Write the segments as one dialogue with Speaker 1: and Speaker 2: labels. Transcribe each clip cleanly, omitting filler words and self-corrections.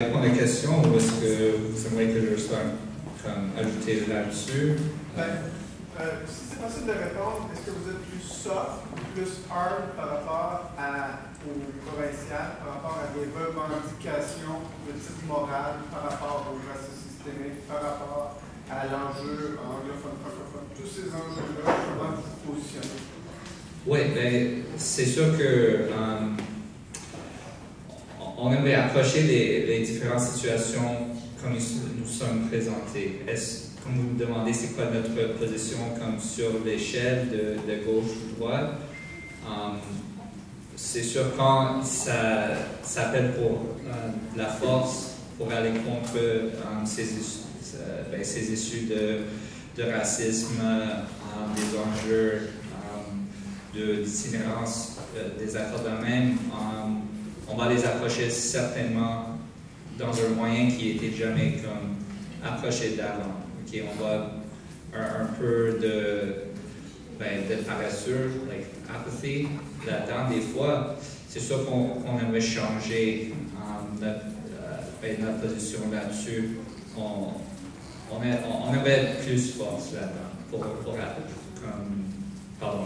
Speaker 1: Répondre à la question ou est-ce que vous aimeriez que je sois ajouté là-dessus?
Speaker 2: Si c'est possible de répondre, est-ce que vous êtes plus soft, plus hard par rapport au provincial, par rapport à des revendications de type moral, par rapport au racisme systémique, par rapport à l'enjeu anglophone, francophone, tous ces enjeux-là, comment vous vous positionnez?
Speaker 1: Oui, ben, c'est sûr que on aimerait approcher les différentes situations comme nous sommes présentés. Comme vous me demandez, c'est quoi notre position comme sur l'échelle de gauche ou droite? C'est sûr quand ça appelle pour la force pour aller contre ces issues de racisme, des enjeux d'itinérance, des affaires de même, on va les approcher certainement dans un moyen qui n'était jamais comme approché d'avant. Okay, on va un peu de paressure, like apathy, là-dedans. Des fois, c'est sûr qu'on aimerait changer notre position là-dessus. On aimerait plus force là-dedans pour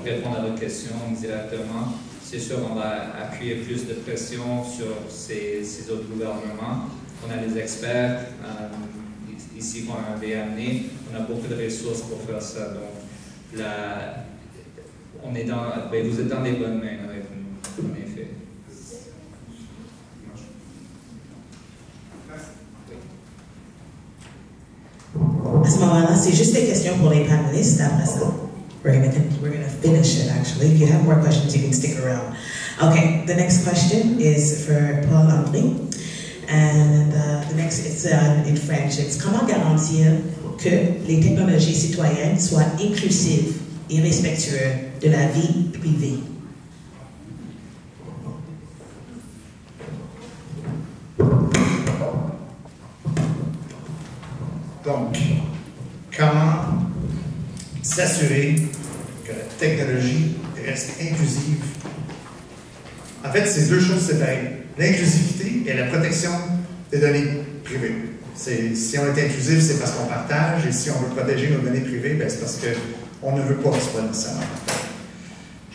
Speaker 1: répondre à votre question directement. C'est sûr qu'on va appuyer plus de pression sur ces autres gouvernements. On a les experts ici qu'on avait amenés. On a beaucoup de ressources pour faire ça. Donc, vous êtes dans les bonnes mains avec nous, en effet.
Speaker 3: À ce moment-là, c'est juste des questions pour les panélistes après ça. We're gonna finish it actually. If you have more questions, you can stick around. Okay, the next question is for Paul-André. And the next, it's in French. It's comment garantir que les technologies citoyennes soient inclusives et respectueuses de la vie privée?
Speaker 4: Donc, comment s'assurer que la technologie reste inclusive? En fait, c'est deux choses séparées. L'inclusivité et la protection des données privées. Si on est inclusif, c'est parce qu'on partage, et si on veut protéger nos données privées, c'est parce qu'on ne veut pas que ce soit nécessairement partagé.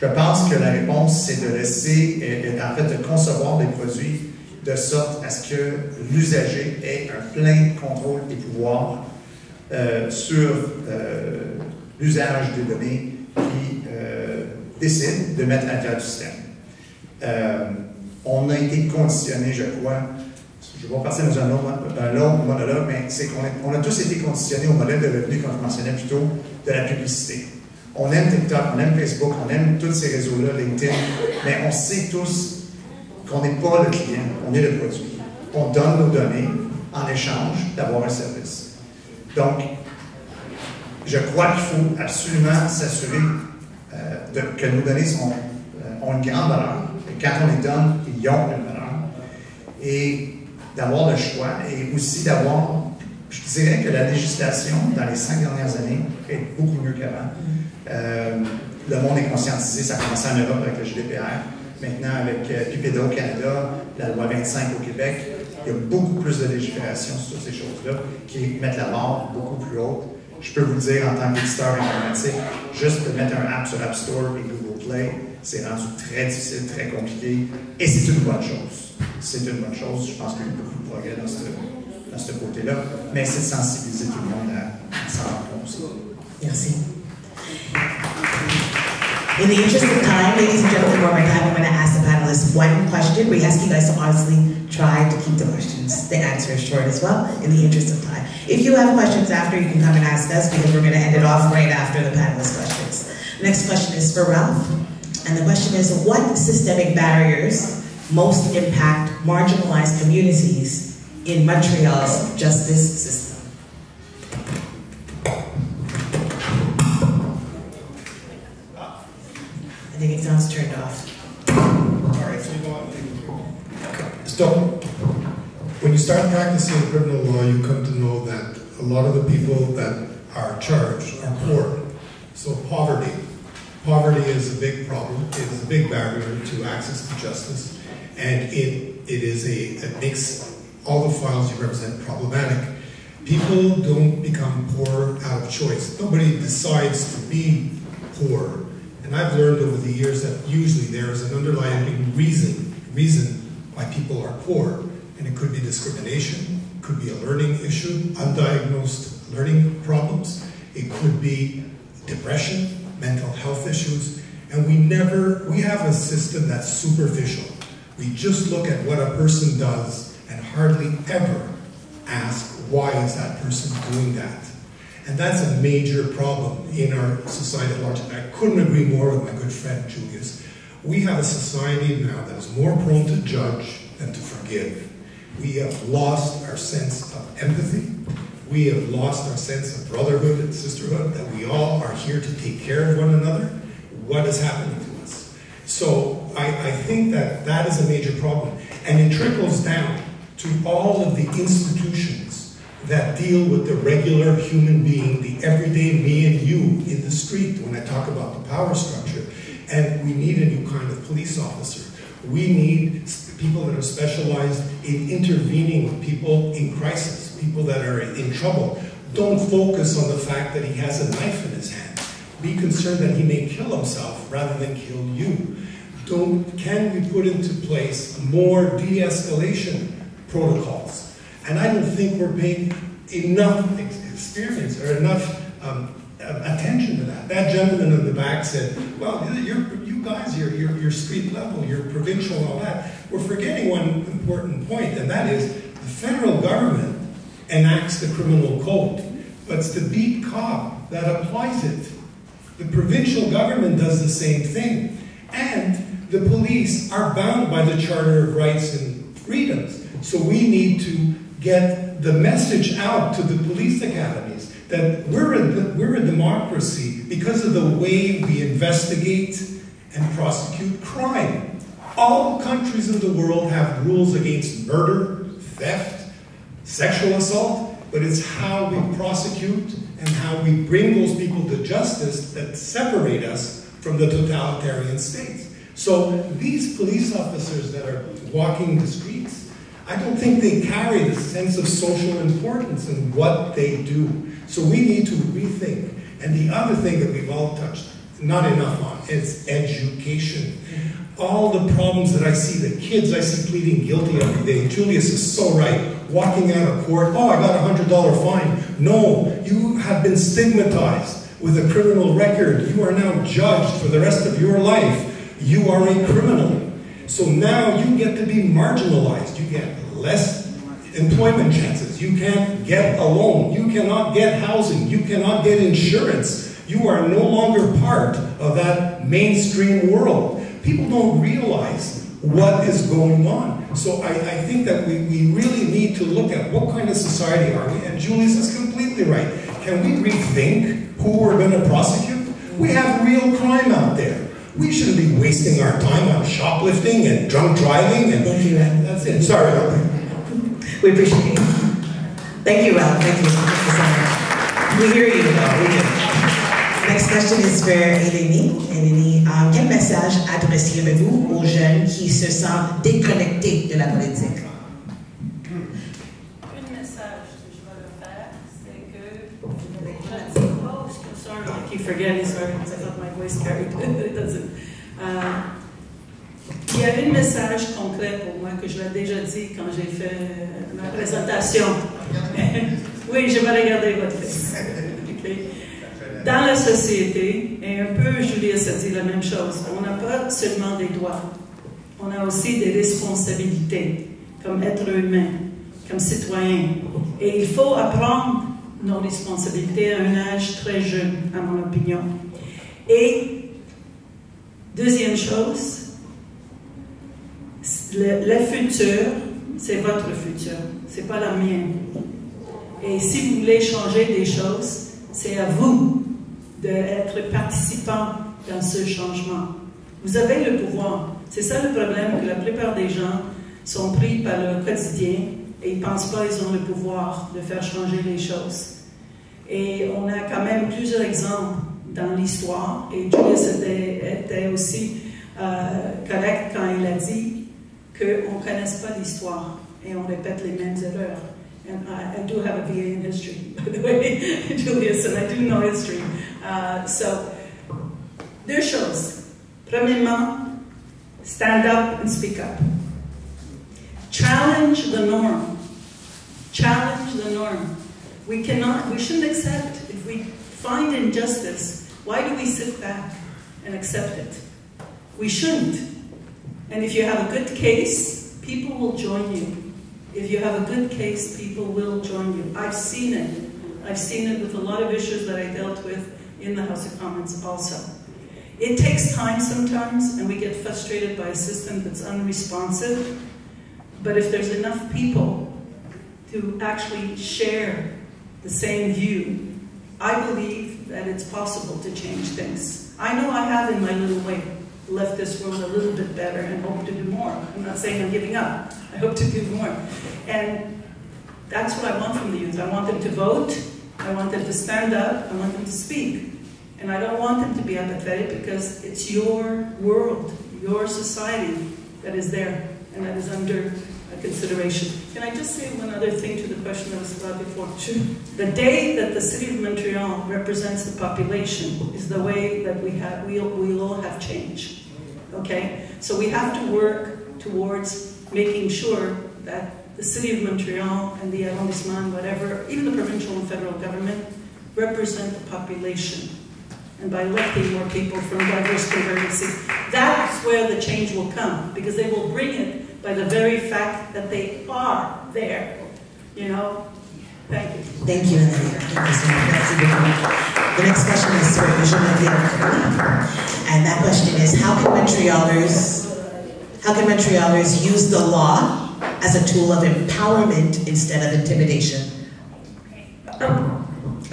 Speaker 4: Je pense que la réponse, c'est de laisser, en fait, de concevoir des produits de sorte à ce que l'usager ait un plein contrôle des pouvoirs sur l'usage des données qui décide de mettre à l'intérieur du système. On a été conditionné, je crois, je ne vais pas passer dans un long monologue, mais c'est qu'on a tous été conditionnés au modèle de revenu, comme je mentionnais plus tôt, de la publicité. On aime TikTok, on aime Facebook, on aime tous ces réseaux-là, LinkedIn, mais on sait tous qu'on n'est pas le client, on est le produit. On donne nos données en échange d'avoir un service. Donc, je crois qu'il faut absolument s'assurer que nos données ont une grande valeur. Et quand on les donne, ils ont une valeur. Et d'avoir le choix et aussi d'avoir, je dirais que la législation, dans les 5 dernières années, est beaucoup mieux qu'avant. Le monde est conscientisé, ça a commencé en Europe avec le GDPR. Maintenant, avec PIPEDA au Canada, la loi 25 au Québec, il y a beaucoup plus de légifération sur ces choses-là qui mettent la barre beaucoup plus haute. Je peux vous dire, en tant qu'éditeur informatique, juste de mettre un app sur App Store et Google Play, c'est rendu très difficile, très compliqué, et c'est une bonne chose. C'est une bonne chose. Je pense qu'il y a eu beaucoup de progrès dans ce côté-là, mais c'est de sensibiliser tout le monde à s'en rendre compte aussi.
Speaker 3: Merci. In the interest of time, ladies and gentlemen, one more time, I'm going to ask the panelists one question. We ask you guys to honestly try to keep the questions, the answers short as well, in the interest of time. If you have questions after, you can come and ask us, because we're going to end it off right after the panelist questions. The next question is for Ralph, and the question is, what systemic barriers most impact marginalized communities in Montreal's justice system? I think it sounds turned off.
Speaker 5: All right, so you go on. So, when you start practicing criminal law, you come to know that a lot of the people that are charged are poor. So poverty is a big problem. It is a big barrier to access to justice, and it makes all the files you represent problematic. People don't become poor out of choice. Nobody decides to be poor. And I've learned over the years that usually there is an underlying reason why people are poor. And it could be discrimination, it could be a learning issue, undiagnosed learning problems, it could be depression, mental health issues, and we have a system that's superficial. We just look at what a person does and hardly ever ask, why is that person doing that? And that's a major problem in our society at large. And I couldn't agree more with my good friend Julius. We have a society now that is more prone to judge than to forgive. We have lost our sense of empathy. We have lost our sense of brotherhood and sisterhood, that we all are here to take care of one another. What is happening to us? So I think that that is a major problem. And it trickles down to all of the institutions that deal with the regular human being, the everyday me and you in the street, when I talk about the power structure. And we need a new kind of police officer. We need people that are specialized in intervening with people in crisis, people that are in trouble. Don't focus on the fact that he has a knife in his hand. Be concerned that he may kill himself rather than kill you. Can we put into place more de-escalation protocols? And I don't think we're paying enough experience or enough attention to that. That gentleman in the back said, well, you guys, you're street level, you're provincial and all that. We're forgetting one important point, and that is the federal government enacts the criminal code, but it's the beat cop that applies it. The provincial government does the same thing. And the police are bound by the Charter of Rights and Freedoms. So we need to get the message out to the police academies that we're a democracy because of the way we investigate and prosecute crime. All countries in the world have rules against murder, theft, sexual assault, but it's how we prosecute and how we bring those people to justice that separate us from the totalitarian states. So these police officers that are walking the streets, I don't think they carry the sense of social importance in what they do. So we need to rethink. And the other thing that we've all touched not enough on is education. All the problems that I see, the kids I see pleading guilty every day. Julius is so right. Walking out of court, oh, I got a $100 fine. No, you have been stigmatized with a criminal record. You are now judged for the rest of your life. You are a criminal. So now you get to be marginalized. You get less employment chances. You can't get a loan. You cannot get housing. You cannot get insurance. You are no longer part of that mainstream world. People don't realize what is going on. So I think that we really need to look at what kind of society are we. And Julius is completely right. Can we rethink who we're going to prosecute? We have real crime out there. We shouldn't be wasting our time on shoplifting and drunk driving. And
Speaker 3: thank you, Ralph.
Speaker 5: That's it. Sorry, Ralph.
Speaker 3: We appreciate it. Thank you, Ralph. Thank you. We hear you, though. We do. Next question is for Eleni. Eleni, quel message adresseriez-vous aux jeunes qui se sentent déconnectés de la politique?
Speaker 6: Un message que je vais leur faire, c'est que sorry, I keep forgetting, sorry, because I thought my voice carried. It doesn't. Il y a un message concret pour moi que je l'ai déjà dit quand j'ai fait ma présentation. Oui, je vais regarder votre face. Okay. Dans la société, et un peu Julius a dit la même chose, on n'a pas seulement des droits, on a aussi des responsabilités comme être humain, comme citoyen. Et il faut apprendre nos responsabilités à un âge très jeune, à mon opinion. Et deuxième chose, le futur, c'est votre futur, c'est pas la mienne. Et si vous voulez changer des choses, c'est à vous d'être participant dans ce changement. Vous avez le pouvoir. C'est ça le problème, que la plupart des gens sont pris par leur quotidien et ils ne pensent pas qu'ils ont le pouvoir de faire changer les choses. Et on a quand même plusieurs exemples dans l'histoire, et Julius était aussi correct quand il a dit qu'on ne connaisse pas l'histoire. et on répète les mêmes erreurs. And I do have a BA in history, by the way, Julius, and I do know history. So, deux choses. Premièrement, stand up and speak up. Challenge the norm. Challenge the norm. We shouldn't accept. If we find injustice, why do we sit back and accept it? We shouldn't. And if you have a good case, people will join you. If you have a good case, people will join you. I've seen it. I've seen it with a lot of issues that I dealt with in the House of Commons also. It takes time sometimes, and we get frustrated by a system that's unresponsive. But if there's enough people to actually share the same view, I believe that it's possible to change things. I know I have in my little way left this world a little bit better and hope to do more. I'm not saying I'm giving up. I hope to do more. And that's what I want from the youth. I want them to vote. I want them to stand up. I want them to speak. And I don't want them to be apathetic because it's your world, your society that is there and that is under consideration. Can I just say one other thing to the question that was about before? Sure. The day that the city of Montreal represents the population is the way that we'll all have change. Okay? So we have to work towards making sure that the city of Montreal and the arrondissement, whatever, even the provincial and federal government, represent the population. And by electing more people from diverse convergencies, that's where the change will come, because they will bring it by the very fact that they are there. You know? Thank you.
Speaker 3: Thank you, Eleni. Thank you so much. The next question is for Me Geneviève Grey. And that question is, how can Montrealers use the law as a tool of empowerment instead of intimidation?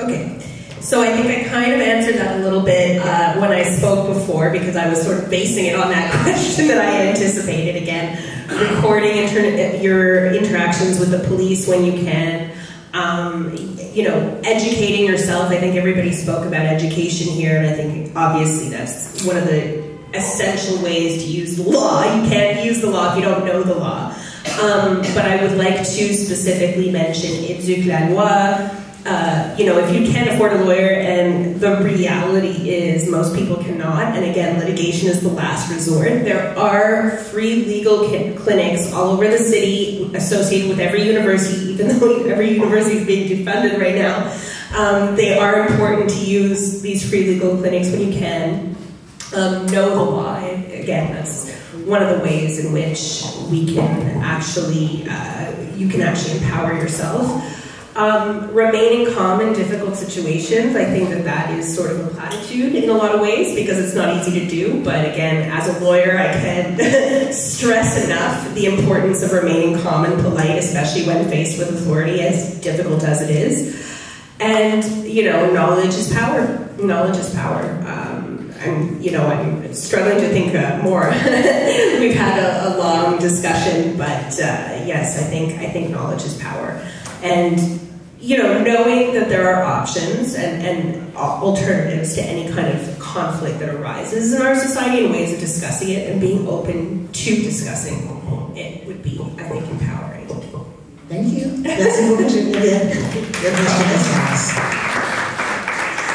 Speaker 7: Okay. So I think I kind of answered that a little bit when I spoke before, because I was sort of basing it on that question that I anticipated. Again, recording your interactions with the police when you can, you know, educating yourself. I think everybody spoke about education here, and I think obviously that's one of the essential ways to use the law. You can't use the law if you don't know the law. But I would like to specifically mention éduque la loi. You know, if you can't afford a lawyer, and the reality is most people cannot, and again, litigation is the last resort, there are free legal clinics all over the city associated with every university, even though every university is being defunded right now. They are important to use these free legal clinics when you can. Know the law. Again, that's one of the ways in which we can actually, you can actually empower yourself. Remaining calm in difficult situations, I think that is sort of a platitude in a lot of ways, because it's not easy to do, but again, as a lawyer, I can stress enough the importance of remaining calm and polite, especially when faced with authority, as difficult as it is. And, you know, knowledge is power. Knowledge is power. And, you know, I'm struggling to think more. We've had a long discussion, but yes, I think knowledge is power. And, you know, knowing that there are options and alternatives to any kind of conflict that arises in our society and ways of discussing it, and being open to discussing it would be, I think, empowering.
Speaker 3: Thank you. That's a good question. Your question is asked.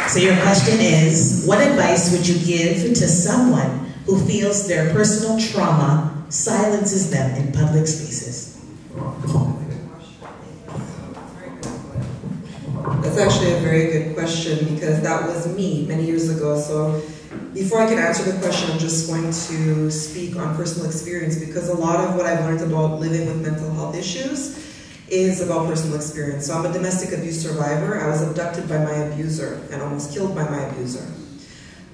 Speaker 3: So your question is, what advice would you give to someone who feels their personal trauma silences them in public spaces?
Speaker 8: That's actually a very good question, because that was me many years ago. So before I can answer the question, I'm just going to speak on personal experience, because a lot of what I've learned about living with mental health issues is about personal experience. So I'm a domestic abuse survivor. I was abducted by my abuser and almost killed by my abuser.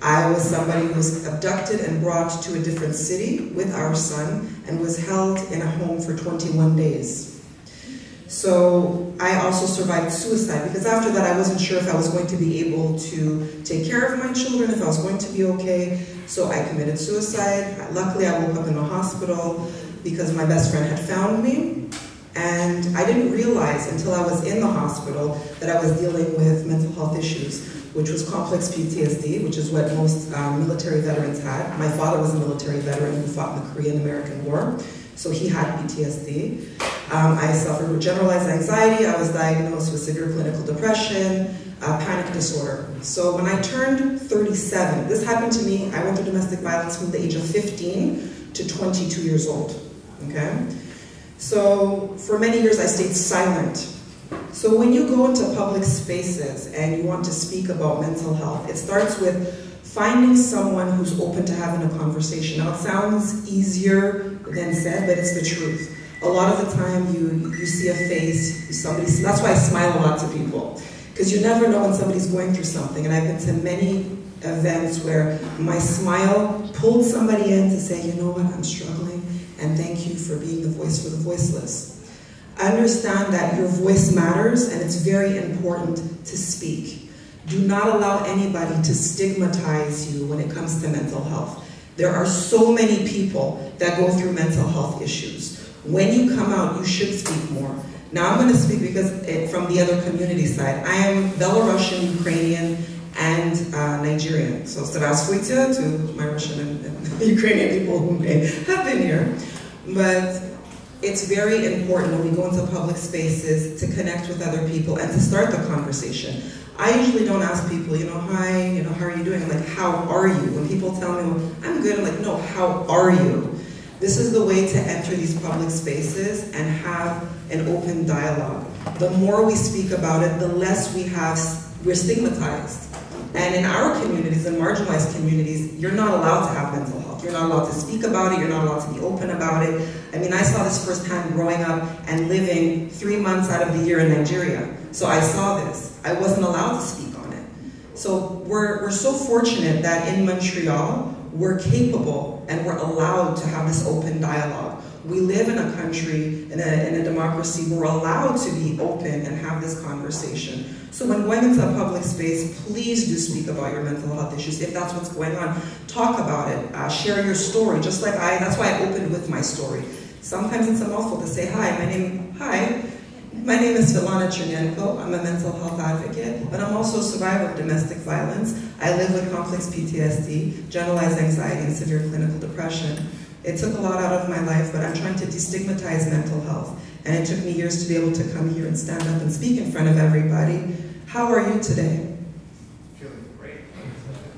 Speaker 8: I was somebody who was abducted and brought to a different city with our son and was held in a home for 21 days. So I also survived suicide, because after that I wasn't sure if I was going to be able to take care of my children, if I was going to be okay. So I committed suicide. Luckily I woke up in the hospital because my best friend had found me. And I didn't realize until I was in the hospital that I was dealing with mental health issues, which was complex PTSD, which is what most military veterans had. My father was a military veteran who fought in the Korean-American War, so he had PTSD. I suffered with generalized anxiety. I was diagnosed with severe clinical depression, panic disorder. So when I turned 37, this happened to me. I went through domestic violence from the age of 15 to 22 years old, okay? So for many years I stayed silent. So when you go into public spaces and you want to speak about mental health, it starts with finding someone who's open to having a conversation. Now it sounds easier than said, but it's the truth. A lot of the time you see a face, that's why I smile a lot to people. Because you never know when somebody's going through something. And I've been to many events where my smile pulled somebody in to say, you know what, I'm struggling, and thank you for being the voice for the voiceless. I understand that your voice matters, and it's very important to speak. Do not allow anybody to stigmatize you when it comes to mental health. There are so many people that go through mental health issues. When you come out, you should speak more. Now I'm going to speak from the other community side. I am Belarusian, Ukrainian, and Nigerian. So здравствуйте to my Russian and Ukrainian people who may have been here. But it's very important when we go into public spaces to connect with other people and to start the conversation. I usually don't ask people, hi, how are you doing? I'm like, how are you? When people tell me, well, I'm good, I'm like, no, how are you? This is the way to enter these public spaces and have an open dialogue. The more we speak about it, the less we're stigmatized. And in our communities, in marginalized communities, you're not allowed to have mental health. You're not allowed to speak about it. You're not allowed to be open about it. I mean, I saw this firsthand growing up and living 3 months out of the year in Nigeria. So I saw this. I wasn't allowed to speak on it. So we're so fortunate that in Montreal, we're capable and we're allowed to have this open dialogue. We live in a country, in a democracy, we're allowed to be open and have this conversation. So when going into a public space, please do speak about your mental health issues. If that's what's going on, talk about it, share your story, just like that's why I opened with my story. Sometimes it's a mouthful to say, hi, my name is Filana Chernenko. I'm a mental health advocate, but I'm also a survivor of domestic violence. I live with complex PTSD, generalized anxiety, and severe clinical depression. It took a lot out of my life, but I'm trying to destigmatize mental health. And it took me years to be able to come here and stand up and speak in front of everybody. How are you today?
Speaker 4: Feeling great.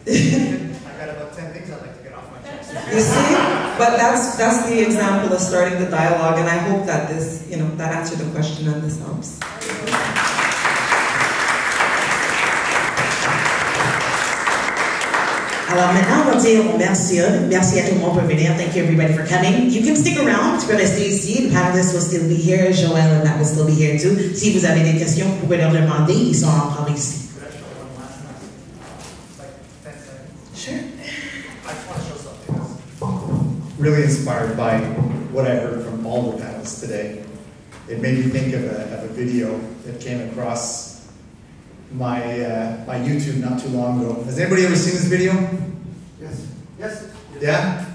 Speaker 4: I got about 10 things I'd like to get off my chest.
Speaker 8: You see? But that's the example of starting the dialogue, and I hope that this, that answered the question and this helps.
Speaker 3: Alors maintenant, on va dire merci à tout le monde pour venir. Thank you everybody for coming. You can stick around. Tu peux rester ici. The panelists will still be here. Joël and Matt will still be here too. Si vous avez des questions, vous pouvez leur demander. Ils sont encore ici. Sure.
Speaker 4: I just want to show something. Really inspired by what I heard from all the panelists today. It made me think of a video that came across my YouTube not too long ago. Has anybody ever seen this video? Yes. Yeah?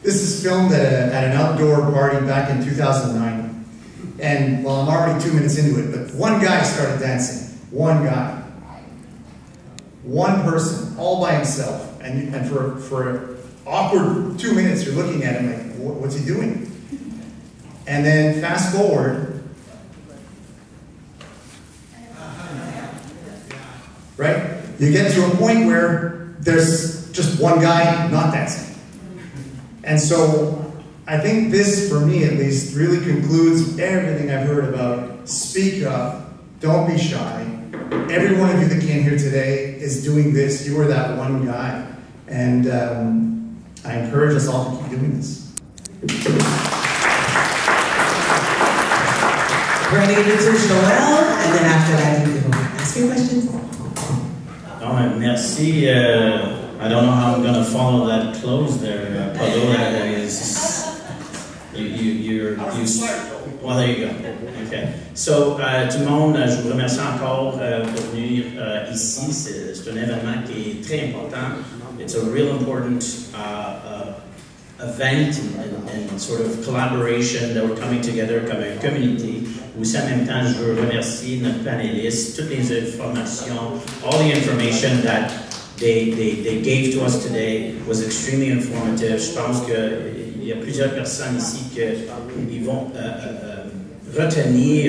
Speaker 4: This is filmed at an outdoor party back in 2009. And, well, I'm already 2 minutes into it, but one guy started dancing. One guy. One person, all by himself. And for an awkward 2 minutes, you're looking at him like, what's he doing? And then fast forward, right? You get to a point where there's just one guy not dancing. And so I think this, for me at least, really concludes everything I've heard about speak up, don't be shy. Every one of you that came here today is doing this. You are that one guy. And I encourage us all to keep doing this.
Speaker 3: We're going to get into Joël, and then after that you can ask your questions.
Speaker 9: Merci. I don't know how I'm going to follow that close there, Pado. Well, there you go. Okay. So, tout le monde, je vous remercie encore pour venir ici. C'est un événement qui est très important. It's a real important event and sort of collaboration that we're coming together comme une communauté. Aussi, en même temps, je veux remercier notre panéliste, toutes les informations, all the information that they gave to us today was extremely informative. Je pense qu'il y a plusieurs personnes ici qui vont retenir